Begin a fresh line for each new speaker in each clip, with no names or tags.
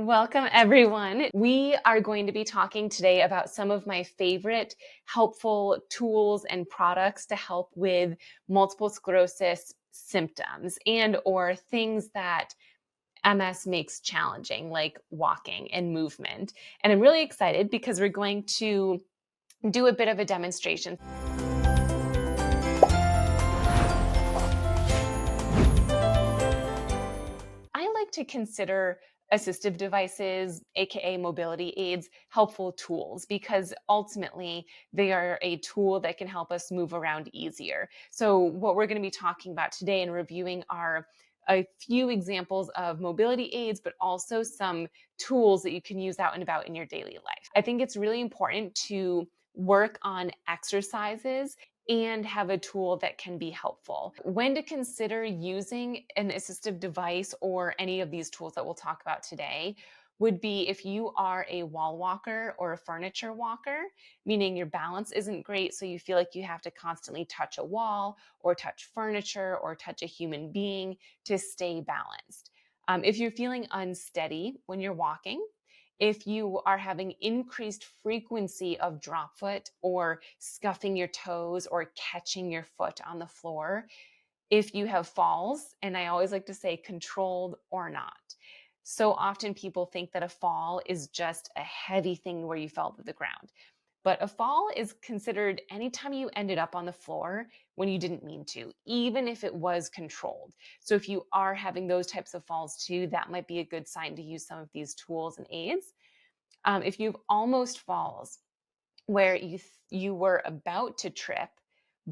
Welcome, everyone. We are going to be talking today about some of my favorite helpful tools and products to help with multiple sclerosis symptoms and or things that MS makes challenging, like walking and movement. And I'm really excited because we're going to do a bit of a demonstration. I like to consider assistive devices, aka mobility aids, helpful tools because ultimately they are a tool that can help us move around easier. So, what we're going to be talking about today and reviewing are a few examples of mobility aids, but also some tools that you can use out and about in your daily life. I think it's really important to work on exercises and have a tool that can be helpful. When to consider using an assistive device or any of these tools that we'll talk about today would be if you are a wall walker or a furniture walker, meaning your balance isn't great, so you feel like you have to constantly touch a wall or touch furniture or touch a human being to stay balanced. If you're feeling unsteady when you're walking, if you are having increased frequency of drop foot or scuffing your toes or catching your foot on the floor, if you have falls, and I always like to say controlled or not. So often people think that a fall is just a heavy thing where you fell to the ground. But a fall is considered anytime you ended up on the floor when you didn't mean to, even if it was controlled. So if you are having those types of falls too, that might be a good sign to use some of these tools and aids. If you've almost falls where you were about to trip,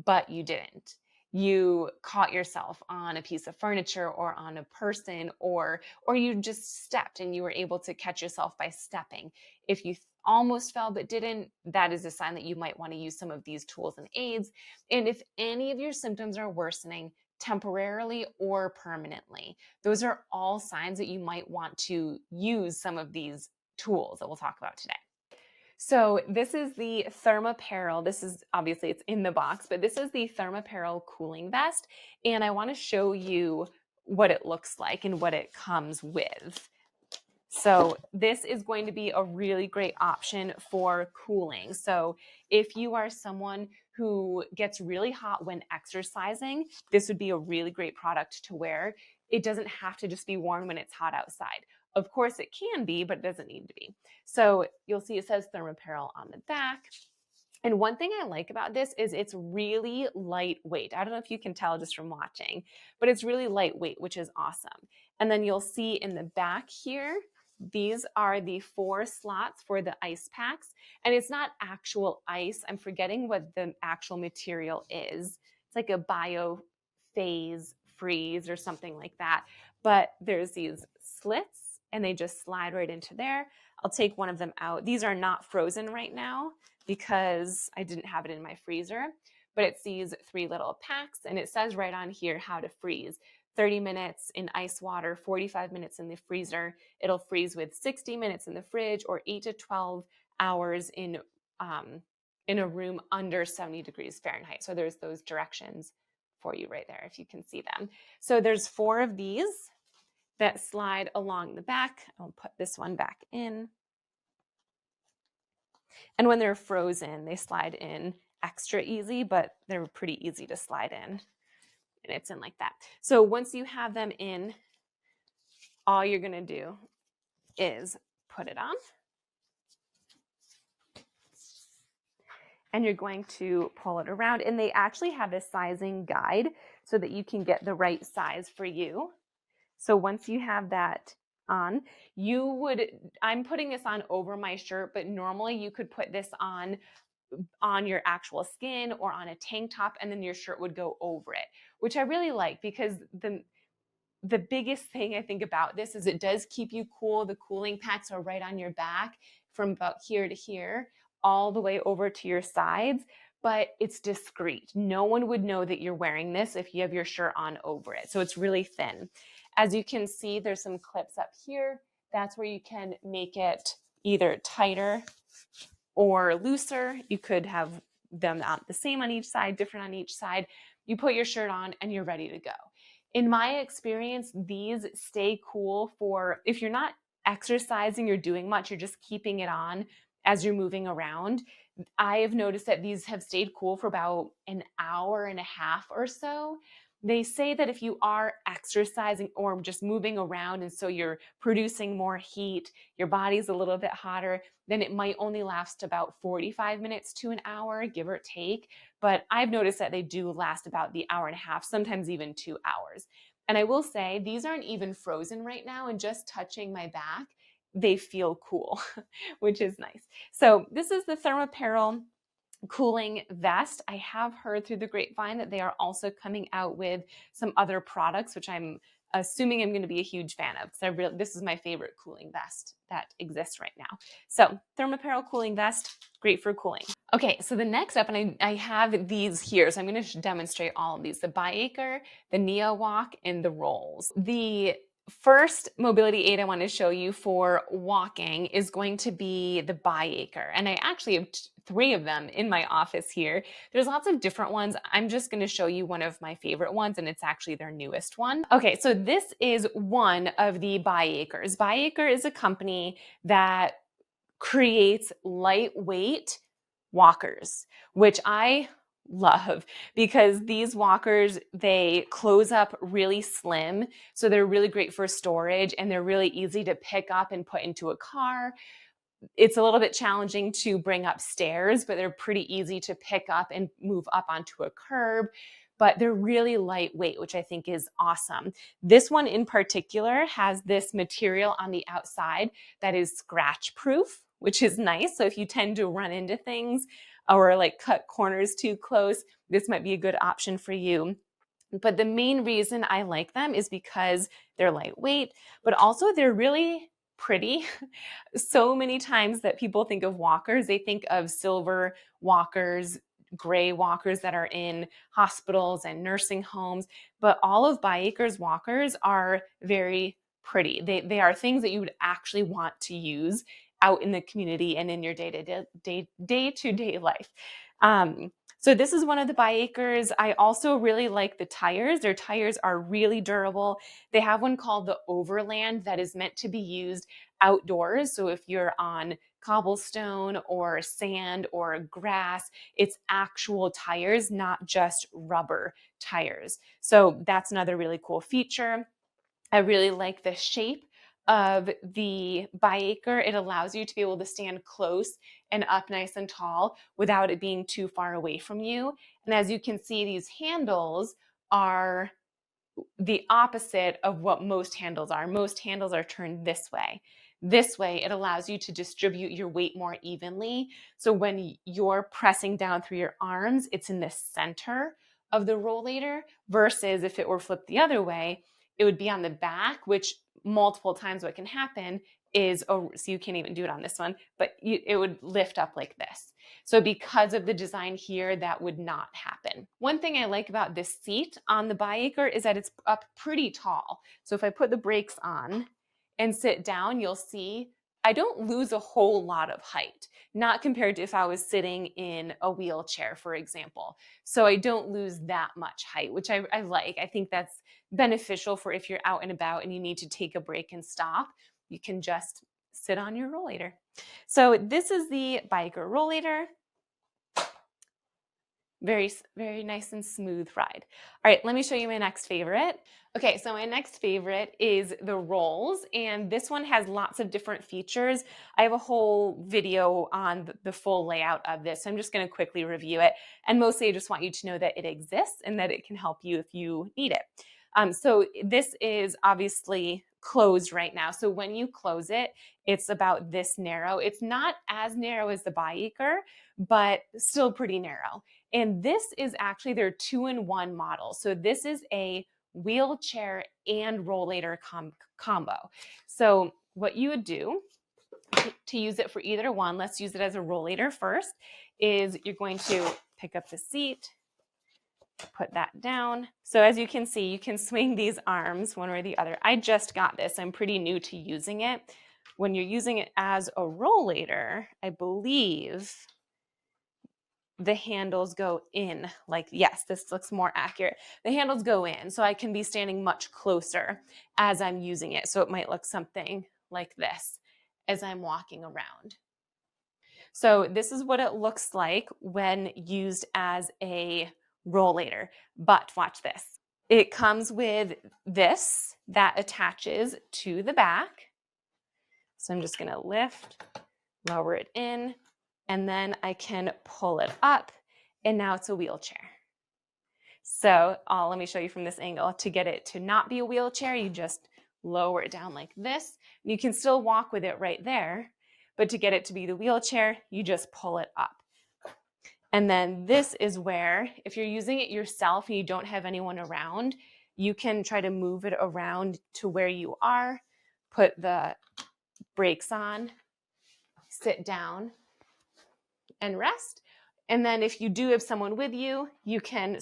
but you didn't. You caught yourself on a piece of furniture or on a person, or you just stepped and you were able to catch yourself by stepping. If you almost fell but didn't, that is a sign that you might want to use some of these tools and aids. And if any of your symptoms are worsening temporarily or permanently, those are all signs that you might want to use some of these tools that we'll talk about today. So this is the Thermaperil. This is obviously it's in the box, but this is the Thermaperil cooling vest. And I want to show you what it looks like and what it comes with. So this is going to be a really great option for cooling. So if you are someone who gets really hot when exercising, this would be a really great product to wear. It doesn't have to just be worn when it's hot outside. Of course it can be, but it doesn't need to be. So you'll see it says Thermaperil on the back. And one thing I like about this is it's really lightweight. I don't know if you can tell just from watching, but it's really lightweight, which is awesome. And then you'll see in the back here, these are the 4 slots for the ice packs. And it's not actual ice. I'm forgetting what the actual material is. It's like a biophase freeze or something like that. But there's these slits and they just slide right into there. I'll take one of them out. These are not frozen right now because I didn't have it in my freezer, but it's these 3 little packs and it says right on here how to freeze. 30 minutes in ice water, 45 minutes in the freezer. It'll freeze with 60 minutes in the fridge or 8 to 12 hours in a room under 70 degrees Fahrenheit. So there's those directions for you right there if you can see them. So there's 4 of these that slide along the back. I'll put this one back in. And when they're frozen, they slide in extra easy, but they're pretty easy to slide in. And it's in like that. So once you have them in, all you're going to do is put it on. And you're going to pull it around. And they actually have a sizing guide so that you can get the right size for you. So once you have that on, I'm putting this on over my shirt, but normally you could put this on your actual skin or on a tank top, and then your shirt would go over it, which I really like because the biggest thing I think about this is it does keep you cool. The cooling packs are right on your back from about here to here, all the way over to your sides, but it's discreet. No one would know that you're wearing this if you have your shirt on over it. So it's really thin. As you can see, there's some clips up here. That's where you can make it either tighter or looser. You could have them the same on each side, different on each side. You put your shirt on and you're ready to go. In my experience, these stay cool for if you're not exercising or doing much, you're just keeping it on as you're moving around. I have noticed that these have stayed cool for about an hour and a half or so. They say that if you are exercising or just moving around, and so you're producing more heat, your body's a little bit hotter, then it might only last about 45 minutes to an hour, give or take. But I've noticed that they do last about the hour and a half, sometimes even 2 hours. And I will say, these aren't even frozen right now, and just touching my back, they feel cool, which is nice. So this is the Thermapparel cooling vest. I have heard through the grapevine that they are also coming out with some other products, which I'm assuming I'm going to be a huge fan of, because this is my favorite cooling vest that exists right now. So Thermapparel cooling vest, great for cooling. Okay, so the next up, and I have these here, so I'm going to demonstrate all of these: the Biacre, the Neo Walk, and the Rolls. The first mobility aid I want to show you for walking is going to be the Biacre, and I actually have 3 of them in my office here. There's lots of different ones. I'm just going to show you one of my favorite ones, and it's actually their newest one. Okay, so this is one of the Biacres. Biacre is a company that creates lightweight walkers, which I love, because these walkers, they close up really slim. So they're really great for storage, and they're really easy to pick up and put into a car. It's a little bit challenging to bring upstairs, but they're pretty easy to pick up and move up onto a curb. But they're really lightweight, which I think is awesome. This one in particular has this material on the outside that is scratch proof, which is nice. So if you tend to run into things or like cut corners too close, this might be a good option for you. But the main reason I like them is because they're lightweight, but also they're really pretty. So many times that people think of walkers, they think of silver walkers, gray walkers that are in hospitals and nursing homes, but all of Biacre's walkers are very pretty. They are things that you would actually want to use out in the community and in your day-to-day life. So this is one of the Biacres. I also really like the tires. Their tires are really durable. They have one called the Overland that is meant to be used outdoors. So if you're on cobblestone or sand or grass, it's actual tires, not just rubber tires. So that's another really cool feature. I really like the shape of the Biacre. It allows you to be able to stand close and up nice and tall without it being too far away from you. And as you can see, these handles are the opposite of what most handles are. Most handles are turned this way. This way, it allows you to distribute your weight more evenly. So when you're pressing down through your arms, it's in the center of the rollator, versus if it were flipped the other way, it would be on the back, which multiple times what can happen is, oh, so you can't even do it on this one, but it would lift up like this. So because of the design here, that would not happen. One thing I like about this seat on the Biacre is that it's up pretty tall. So if I put the brakes on and sit down, you'll see I don't lose a whole lot of height, not compared to if I was sitting in a wheelchair, for example. So I don't lose that much height, which I like. I think that's beneficial for if you're out and about and you need to take a break and stop. You can just sit on your rollator. So this is the Biacre rollator. Very, very nice and smooth ride. All right, let me show you my next favorite. Okay, so my next favorite is the Rolls, and this one has lots of different features. I have a whole video on the full layout of this, so I'm just going to quickly review it. And mostly I just want you to know that it exists and that it can help you if you need it. So this is obviously closed right now. So when you close it, it's about this narrow. It's not as narrow as the Biacre, but still pretty narrow. And this is actually their 2-in-1 model. So this is a wheelchair and rollator combo. So what you would do to use it for either one, let's use it as a rollator first, is you're going to pick up the seat, put that down. So as you can see, you can swing these arms one or the other. I just got this. I'm pretty new to using it. When you're using it as a rollator, I believe the handles go in, like, yes, this looks more accurate. The handles go in, so I can be standing much closer as I'm using it. So it might look something like this as I'm walking around. So this is what it looks like when used as a rollator. But watch this. It comes with this that attaches to the back. So I'm just going to lift, lower it in, and then I can pull it up, and now it's a wheelchair. So let me show you from this angle. To get it to not be a wheelchair, you just lower it down like this. You can still walk with it right there, but to get it to be the wheelchair, you just pull it up. And then this is where, if you're using it yourself and you don't have anyone around, you can try to move it around to where you are, put the brakes on, sit down, and rest. And then if you do have someone with you, you can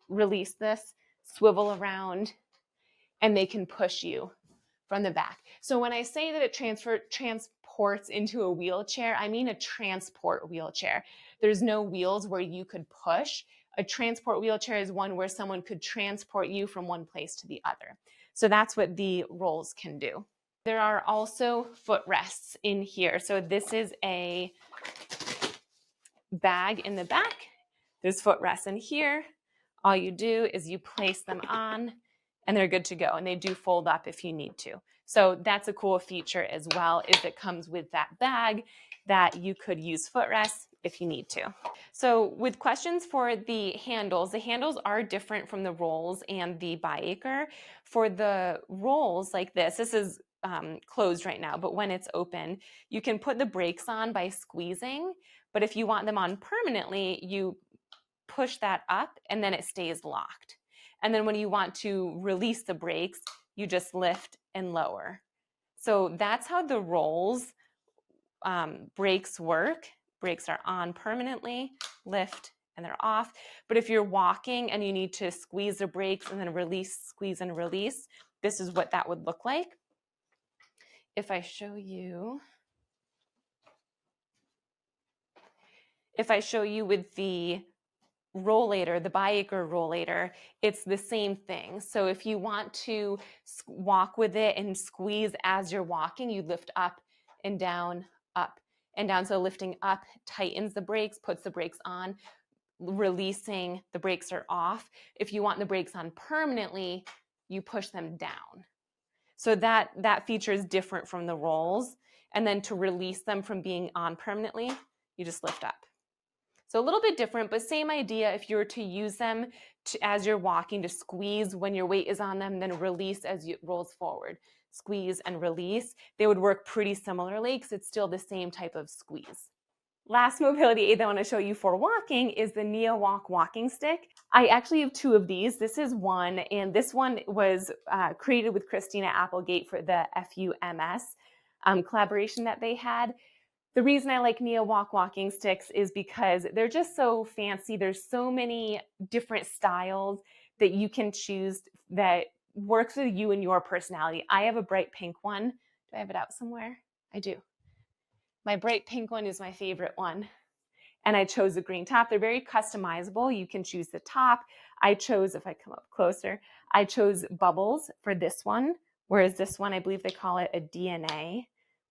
release this, swivel around, and they can push you from the back. So when I say that it transports into a wheelchair, I mean a transport wheelchair. There's no wheels where you could push. A transport wheelchair is one where someone could transport you from one place to the other. So that's what the rolls can do. There are also footrests in here. So this is a bag in the back. There's footrests in here. All you do is you place them on and they're good to go. And they do fold up if you need to. So that's a cool feature as well, is it comes with that bag that you could use footrests if you need to. So with questions for the handles are different from the rolls and the bi-acre. For the rolls like this is closed right now, but when it's open, you can put the brakes on by squeezing. But if you want them on permanently, you push that up and then it stays locked. And then when you want to release the brakes, you just lift and lower. So that's how the rolls brakes work. Brakes are on permanently, lift, and they're off. But if you're walking and you need to squeeze the brakes and then release, squeeze and release, this is what that would look like. If I show you with the rollator, the bi-acre rollator, it's the same thing. So if you want to walk with it and squeeze as you're walking, you lift up and down, up and down. So lifting up tightens the brakes, puts the brakes on. Releasing, the brakes are off. If you want the brakes on permanently, you push them down. So that feature is different from the rolls. And then to release them from being on permanently, you just lift up. So a little bit different, but same idea. If you were to use them as you're walking, to squeeze when your weight is on them, then release as it rolls forward. Squeeze and release. They would work pretty similarly because it's still the same type of squeeze. Last mobility aid that I want to show you for walking is the NeoWalk walking stick. I actually have two of these. This is one, and this one was created with Christina Applegate for the FUMS collaboration that they had. The reason I like NeoWalk walking sticks is because they're just so fancy. There's so many different styles that you can choose that works with you and your personality. I have a bright pink one. Do I have it out somewhere? I do. My bright pink one is my favorite one. And I chose a green top. They're very customizable. You can choose the top. I chose, if I come up closer, I chose bubbles for this one, whereas this one, I believe they call it a DNA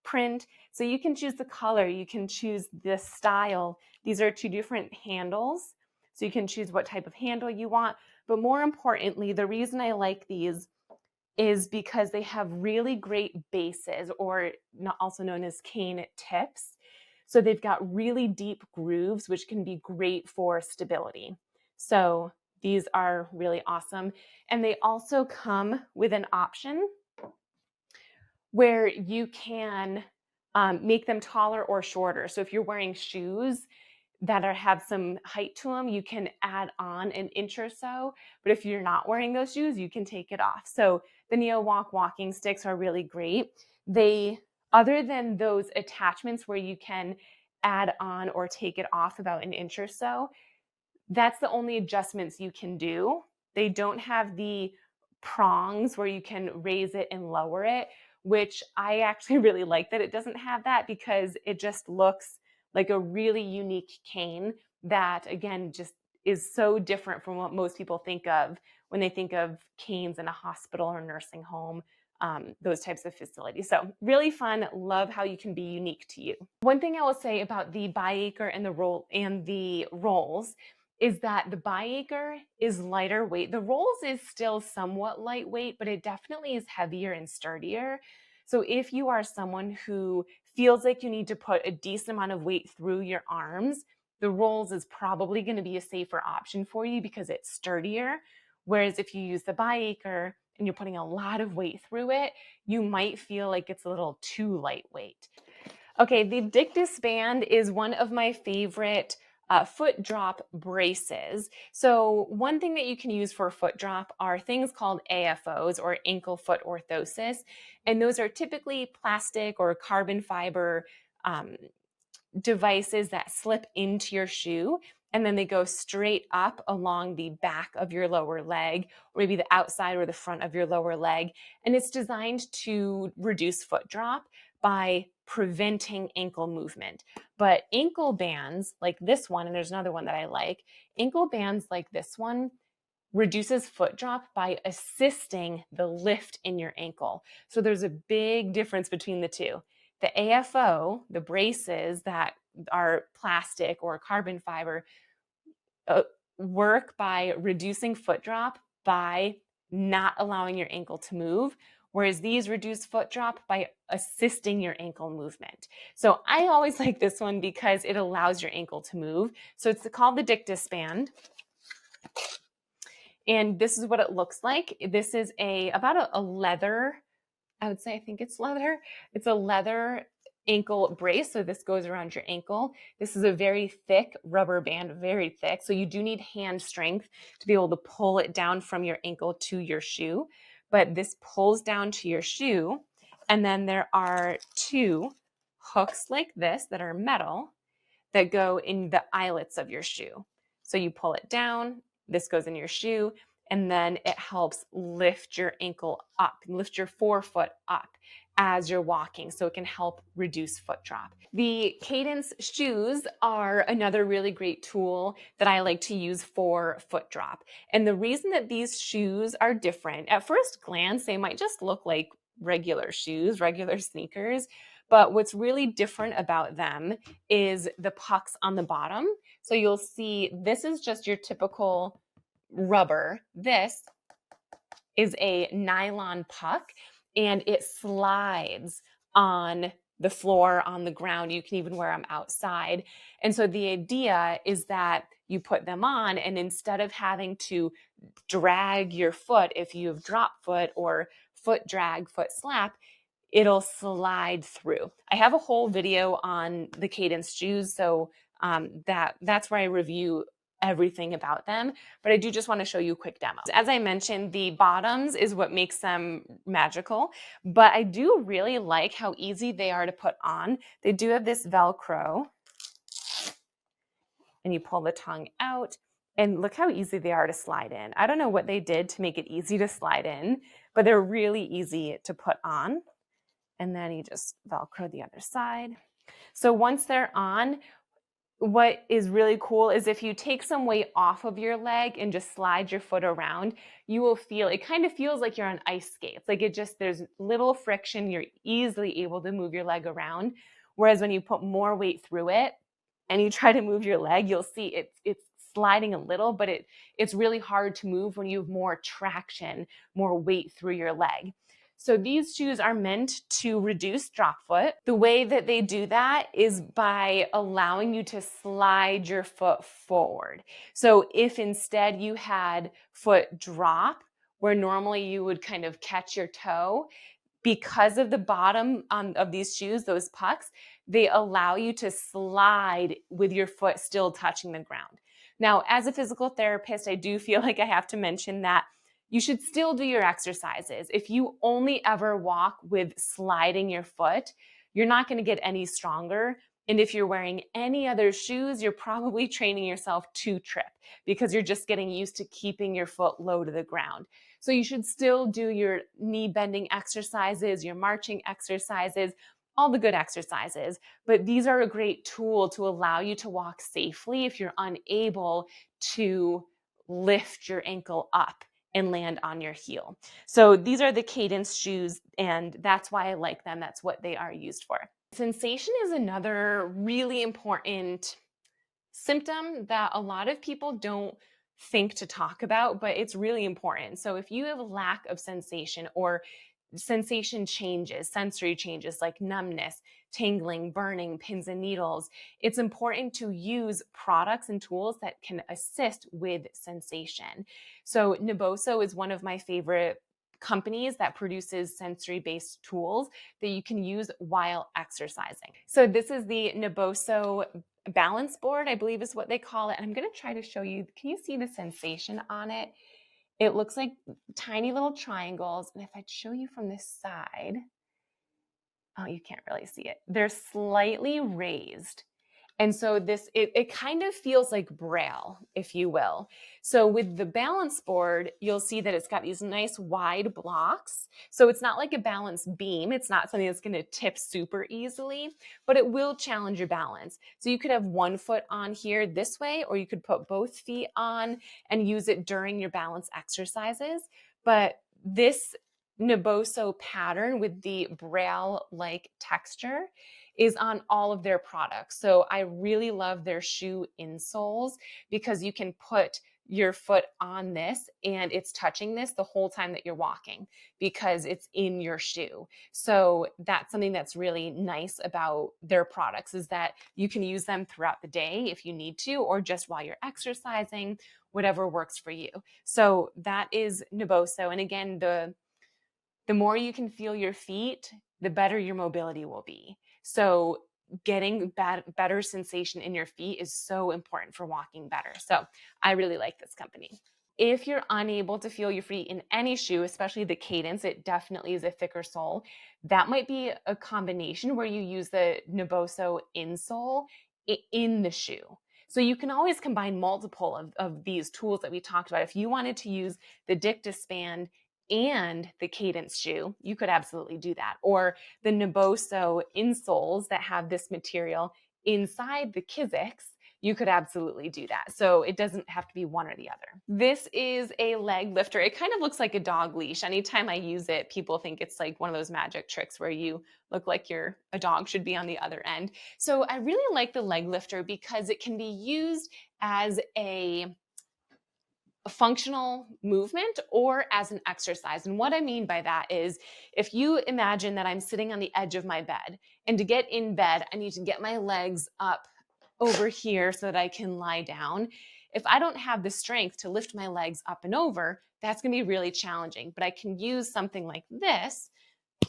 print. So you can choose the color, you can choose the style. These are two different handles. So you can choose what type of handle you want. But more importantly, the reason I like these is because they have really great bases, or also known as cane tips. So they've got really deep grooves, which can be great for stability. So these are really awesome. And they also come with an option where you can make them taller or shorter. So if you're wearing shoes that have some height to them, you can add on an inch or so. But if you're not wearing those shoes, you can take it off. So the NeoWalk walking sticks are really great. They, other than those attachments where you can add on or take it off about an inch or so, that's the only adjustments you can do. They don't have the prongs where you can raise it and lower it, which I actually really like that it doesn't have that, because it just looks like a really unique cane that, again, just is so different from what most people think of when they think of canes in a hospital or nursing home. those types of facilities. So really fun. Love how you can be unique to you. One thing I will say about the biacre and the rolls is that the biacre is lighter weight. The rolls is still somewhat lightweight, but it definitely is heavier and sturdier. So if you are someone who feels like you need to put a decent amount of weight through your arms, the rolls is probably going to be a safer option for you because it's sturdier. Whereas if you use the biacre and you're putting a lot of weight through it, you might feel like it's a little too lightweight. Okay, the Dictus band is one of my favorite foot drop braces. So one thing that you can use for a foot drop are things called AFOs, or ankle foot orthosis. And those are typically plastic or carbon fiber devices that slip into your shoe, and then they go straight up along the back of your lower leg, or maybe the outside or the front of your lower leg. And it's designed to reduce foot drop by preventing ankle movement. But ankle bands like this one, and there's another one that I like, ankle bands like this one reduces foot drop by assisting the lift in your ankle. So there's a big difference between the two. The AFO, the braces that are plastic or carbon fiber, work by reducing foot drop by not allowing your ankle to move, whereas these reduce foot drop by assisting your ankle movement. So I always like this one because it allows your ankle to move. So it's called the Dictus band. And this is what it looks like. This is about a leather, I would say, I think it's leather. It's a leather ankle brace. So this goes around your ankle. This is a very thick rubber band, very thick. So you do need hand strength to be able to pull it down from your ankle to your shoe. But this pulls down to your shoe. And then there are two hooks like this that are metal that go in the eyelets of your shoe. So you pull it down, this goes in your shoe, and then it helps lift your ankle up, lift your forefoot up as you're walking, so it can help reduce foot drop. The Cadence shoes are another really great tool that I like to use for foot drop. And the reason that these shoes are different, at first glance, they might just look like regular shoes, regular sneakers, but what's really different about them is the pucks on the bottom. So you'll see this is just your typical rubber. This is a nylon puck, and it slides on the floor, on the ground. You can even wear them outside. And so the idea is that you put them on, and instead of having to drag your foot if you have drop foot or foot drag, foot slap, it'll slide through. I have a whole video on the Cadence shoes, so that's where I review everything about them, but I do just want to show you a quick demo. As I mentioned, the bottoms is what makes them magical, but I do really like how easy they are to put on. They do have this Velcro, and you pull the tongue out, and look how easy they are to slide in. I don't know what they did to make it easy to slide in, but they're really easy to put on. And then you just Velcro the other side. So once they're on, what is really cool is if you take some weight off of your leg and just slide your foot around, you will feel, it kind of feels like you're on ice skates. Like there's little friction, you're easily able to move your leg around. Whereas when you put more weight through it and you try to move your leg, you'll see it's sliding a little, but it's really hard to move when you have more traction, more weight through your leg. So these shoes are meant to reduce drop foot. The way that they do that is by allowing you to slide your foot forward. So if instead you had foot drop, where normally you would kind of catch your toe, because of the bottom of these shoes, those pucks, they allow you to slide with your foot still touching the ground. Now, as a physical therapist, I do feel like I have to mention that you should still do your exercises. If you only ever walk with sliding your foot, you're not going to get any stronger. And if you're wearing any other shoes, you're probably training yourself to trip because you're just getting used to keeping your foot low to the ground. So you should still do your knee bending exercises, your marching exercises, all the good exercises. But these are a great tool to allow you to walk safely if you're unable to lift your ankle up and land on your heel. So these are the cadence shoes, and that's why I like them. That's what they are used for. Sensation is another really important symptom that a lot of people don't think to talk about, but it's really important. So if you have a lack of sensation or sensation changes, sensory changes like numbness, tingling, burning, pins and needles, it's important to use products and tools that can assist with sensation. So Naboso is one of my favorite companies that produces sensory based tools that you can use while exercising. So this is the Naboso balance board, I believe is what they call it. And I'm going to try to show you. Can you see the sensation on it? It looks like tiny little triangles. And if I show you from this side, oh, you can't really see it. They're slightly raised. And so it kind of feels like braille, if you will. So with the balance board, you'll see that it's got these nice wide blocks. So it's not like a balance beam. It's not something that's going to tip super easily, but it will challenge your balance. So you could have one foot on here this way, or you could put both feet on and use it during your balance exercises. But this Naboso pattern with the braille-like texture is on all of their products. So I really love their shoe insoles because you can put your foot on this and it's touching this the whole time that you're walking because it's in your shoe. So that's something that's really nice about their products, is that you can use them throughout the day if you need to, or just while you're exercising, whatever works for you. So that is Naboso. And again, the more you can feel your feet, the better your mobility will be. So getting better sensation in your feet is so important for walking better. So I really like this company. If you're unable to feel your feet in any shoe, especially the Cadence, it definitely is a thicker sole. That might be a combination where you use the Naboso insole in the shoe. So you can always combine multiple of these tools that we talked about. If you wanted to use the Dictaspan and the Cadence shoe, you could absolutely do that. Or the Naboso insoles that have this material inside the Kizik's, you could absolutely do that. So it doesn't have to be one or the other. This is a leg lifter. It kind of looks like a dog leash. Anytime I use it, people think it's like one of those magic tricks where you look like a dog should be on the other end. So I really like the leg lifter because it can be used as a functional movement or as an exercise. And what I mean by that is, if you imagine that I'm sitting on the edge of my bed, and to get in bed, I need to get my legs up over here so that I can lie down. If I don't have the strength to lift my legs up and over, that's going to be really challenging. But I can use something like this,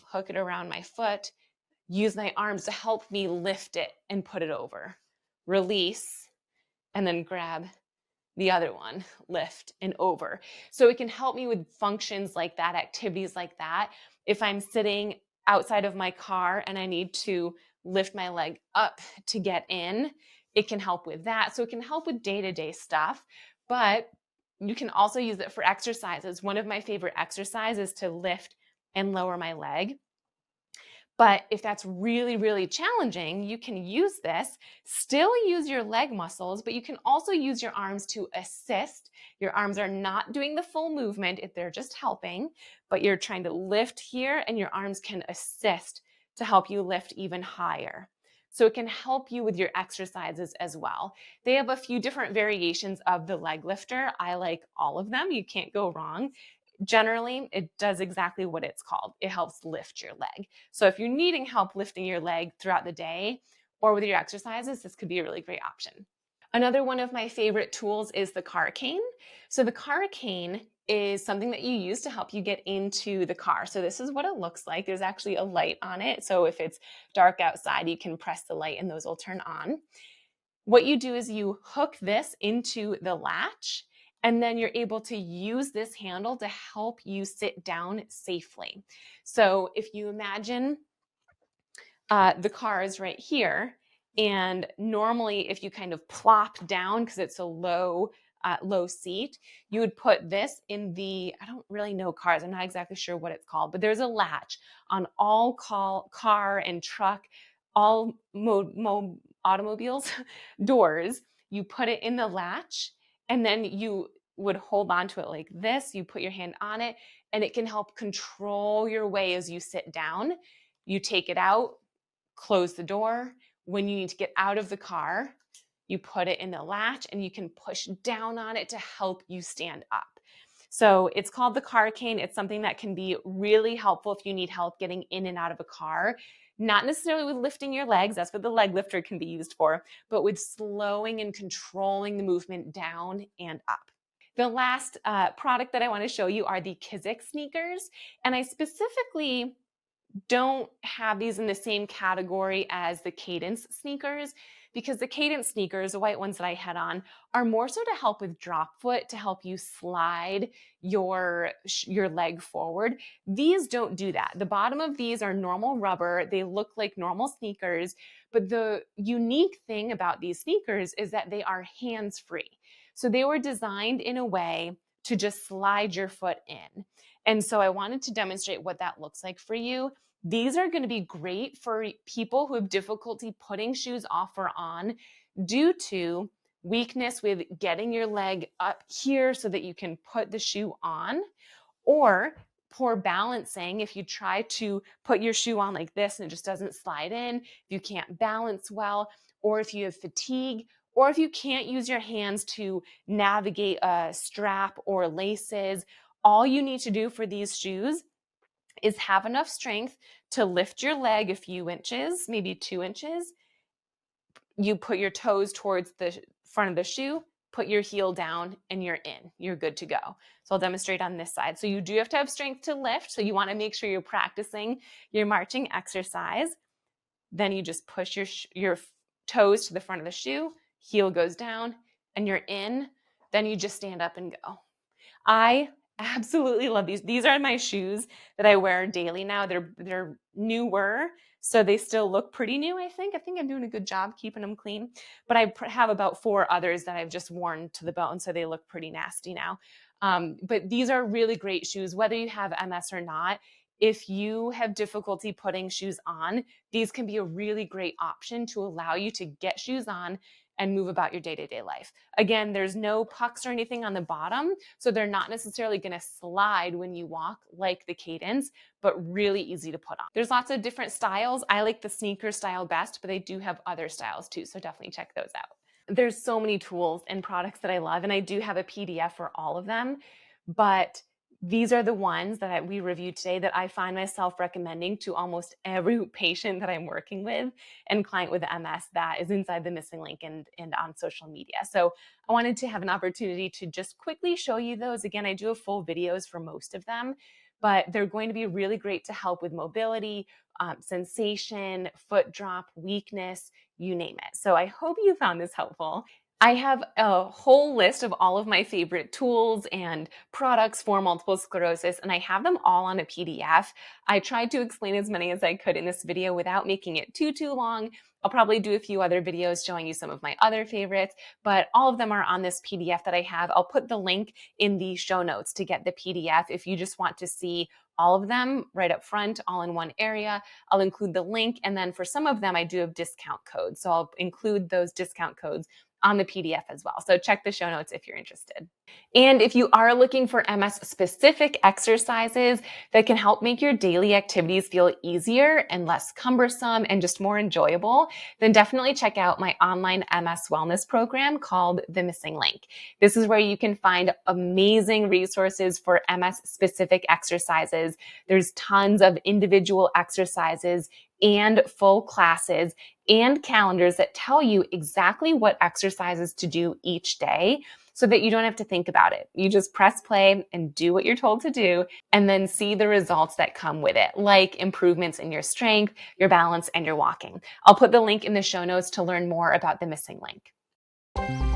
hook it around my foot, use my arms to help me lift it and put it over, release, and then grab the other one, lift and over. So it can help me with functions like that, activities like that. If I'm sitting outside of my car and I need to lift my leg up to get in, it can help with that. So it can help with day-to-day stuff, but you can also use it for exercises. One of my favorite exercises is to lift and lower my leg. But if that's really, really challenging, you can use this, still use your leg muscles, but you can also use your arms to assist. Your arms are not doing the full movement if they're just helping, but you're trying to lift here and your arms can assist to help you lift even higher. So it can help you with your exercises as well. They have a few different variations of the leg lifter. I like all of them. You can't go wrong. Generally, it does exactly what it's called. It helps lift your leg. So if you're needing help lifting your leg throughout the day or with your exercises, this could be a really great option. Another one of my favorite tools is the car cane. So the car cane is something that you use to help you get into the car. So this is what it looks like. There's actually a light on it. So if it's dark outside, you can press the light and those will turn on. What you do is you hook this into the latch, and then you're able to use this handle to help you sit down safely. So if you imagine the car is right here, and normally if you kind of plop down because it's a low seat, you would put this in the, I don't really know cars, I'm not exactly sure what it's called, but there's a latch on all car and truck, all automobiles doors. You put it in the latch and then you would hold on to it like this. You put your hand on it, and it can help control your way as you sit down. You take it out, close the door. When you need to get out of the car, you put it in the latch and you can push down on it to help you stand up. So it's called the car cane. It's something that can be really helpful if you need help getting in and out of a car. Not necessarily with lifting your legs, that's what the leg lifter can be used for, but with slowing and controlling the movement down and up. The last product that I want to show you are the Kizik sneakers. And I specifically don't have these in the same category as the Cadence sneakers, because the Cadence sneakers, the white ones that I had on, are more so to help with drop foot, to help you slide your leg forward. These don't do that. The bottom of these are normal rubber. They look like normal sneakers, but the unique thing about these sneakers is that they are hands-free. So they were designed in a way to just slide your foot in. And so I wanted to demonstrate what that looks like for you. These are going to be great for people who have difficulty putting shoes off or on due to weakness with getting your leg up here so that you can put the shoe on, or poor balancing. If you try to put your shoe on like this and it just doesn't slide in, if you can't balance well, or if you have fatigue, or if you can't use your hands to navigate a strap or laces, all you need to do for these shoes is have enough strength to lift your leg a few inches, maybe 2 inches. You put your toes towards the front of the shoe, put your heel down, and you're in. You're good to go. So I'll demonstrate on this side. So you do have to have strength to lift. So you want to make sure you're practicing your marching exercise. Then you just push your toes to the front of the shoe, heel goes down, and you're in. Then you just stand up and go. I absolutely love these. These are my shoes that I wear daily now. They're newer, so they still look pretty new, I think. I think I'm doing a good job keeping them clean. But I have about 4 others that I've just worn to the bone, so they look pretty nasty now. But these are really great shoes, whether you have MS or not. If you have difficulty putting shoes on, these can be a really great option to allow you to get shoes on and move about your day-to-day life. Again, there's no pucks or anything on the bottom, so they're not necessarily going to slide when you walk like the Cadence, but really easy to put on. There's lots of different styles. I like the sneaker style best, but they do have other styles too, so definitely check those out. There's so many tools and products that I love, and I do have a PDF for all of them, but these are the ones that we reviewed today that I find myself recommending to almost every patient that I'm working with and client with MS that is inside the Missing Link and on social media. So I wanted to have an opportunity to just quickly show you those. Again, I do have full videos for most of them, but they're going to be really great to help with mobility, sensation, foot drop, weakness, you name it. So I hope you found this helpful. I have a whole list of all of my favorite tools and products for multiple sclerosis, and I have them all on a PDF. I tried to explain as many as I could in this video without making it too long. I'll probably do a few other videos showing you some of my other favorites, but all of them are on this PDF that I have. I'll put the link in the show notes to get the PDF if you just want to see all of them right up front, all in one area. I'll include the link, and then for some of them, I do have discount codes, so I'll include those discount codes on the PDF as well. So check the show notes if you're interested. And if you are looking for MS-specific exercises that can help make your daily activities feel easier and less cumbersome and just more enjoyable, then definitely check out my online MS wellness program called The Missing Link. This is where you can find amazing resources for MS-specific exercises. There's tons of individual exercises and full classes and calendars that tell you exactly what exercises to do each day so that you don't have to think about it. You just press play and do what you're told to do, and then see the results that come with it, like improvements in your strength, your balance, and your walking. I'll put the link in the show notes to learn more about The Missing Link.